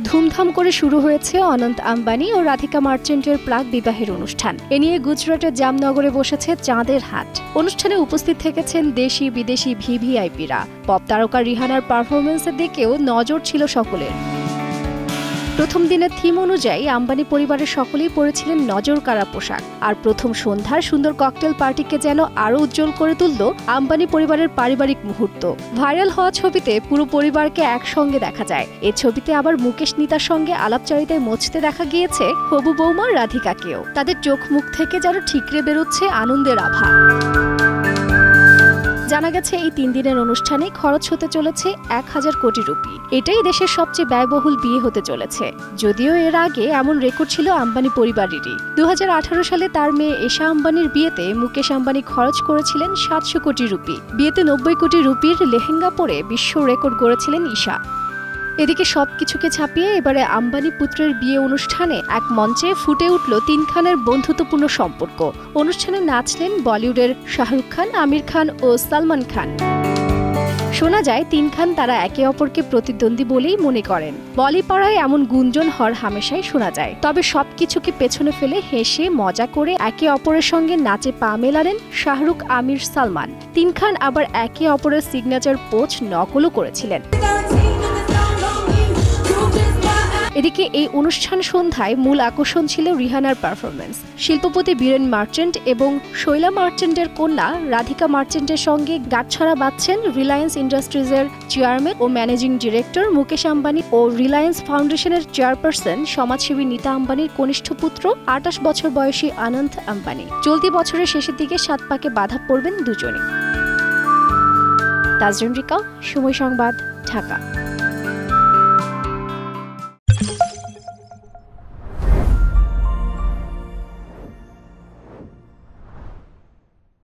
ধুমধাম করে শুরু হয়েছে অনন্ত আম্বানি ও রাধিকা মার্চেন্টের প্রাক বিবাহের অনুষ্ঠান। এ নিয়ে গুজরাটের জামনগরে বসেছে চাঁদের হাট। অনুষ্ঠানে উপস্থিত থেকেছেন দেশি বিদেশি ভিভিআইপিরা। পপ তারকা রিহানার পারফরমেন্সের দিকেও নজর ছিল সকলের। প্রথম দিনের থিম অনুযায়ী আম্বানি পরিবারের সকলেই পরেছিলেন নজরকাড়া পোশাক। আর প্রথম সন্ধ্যার সুন্দর ককটেল পার্টিকে যেন আরও উজ্জ্বল করে তুলল আম্বানি পরিবারের পারিবারিক মুহূর্ত। ভাইরাল হওয়া ছবিতে পুরো পরিবারকে একসঙ্গে দেখা যায়। এই ছবিতে আবার মুকেশ নিতার সঙ্গে আলাপচারিতায় মজতে দেখা গিয়েছে হবু বৌমা রাধিকাকেও। তাদের চোখ মুখ থেকে যেন ঠিকরে বেরোচ্ছে আনন্দের আভা। জানা গেছে এই 3 দিনের অনুষ্ঠানে খরচ হতে চলেছে 1000 কোটি রুপি। এটাই দেশের সবচেয়ে ব্যয়বহুল বিয়ে হতে চলেছে। যদিও এর আগে এমন রেকর্ড ছিল আম্বানি পরিবারেরই। 2018 সালে তার মেয়ে এশা আম্বানির বিয়েতে মুকেশ আম্বানি খরচ করেছিলেন 700 কোটি রুপি। বিয়েতে 90 কোটি রুপির লেহেঙ্গা পরে বিশ্ব রেকর্ড গড়েছিলেন ঈশা। এদিকে সবকিছুকে ছাপিয়ে এবারে আম্বানি পুত্রের বিয়ে অনুষ্ঠানে এক মঞ্চে ফুটে উঠল 3 খানের বন্ধুত্বপূর্ণ সম্পর্ক। অনুষ্ঠানে নাচলেন বলিউডের শাহরুখ খান, আমির খান ও সালমান খান। শোনা যায় 3 খান তারা একে অপরকে প্রতিদ্বন্দ্বী বলেই মনে করেন। বলিপাড়ায় এমন গুঞ্জন হর হামেশাই শোনা যায়। তবে সবকিছুকে পেছনে ফেলে হেসে মজা করে একে অপরের সঙ্গে নাচে পা মেলালেন শাহরুখ, আমির, সালমান। 3 খান আবার একে অপরের সিগনেচার পোজ নকলও করেছিলেন। এদিকে এই অনুষ্ঠান সন্ধ্যায় মূল আকর্ষণ ছিল রিহানার পারফরমেন্স। শিল্পপতি বীরেন মার্চেন্ট এবং শৈলা মার্চেন্টের কন্যা রাধিকা মার্চেন্টের সঙ্গে গাঁটছড়া বাঁধছেন রিলায়েন্স ইন্ডাস্ট্রিজের চেয়ারম্যান ও ম্যানেজিং ডিরেক্টর মুকেশ আম্বানি ও রিলায়েন্স ফাউন্ডেশনের চেয়ারপারসন সমাজসেবী নীতা আম্বানির কনিষ্ঠ পুত্র 28 বছর বয়সী অনন্ত আম্বানি। চলতি বছরের শেষের দিকে 7 পাকে বাধা পড়বেন দুজনে। তাজরিন রিকা, সময় সংবাদ, ঢাকা।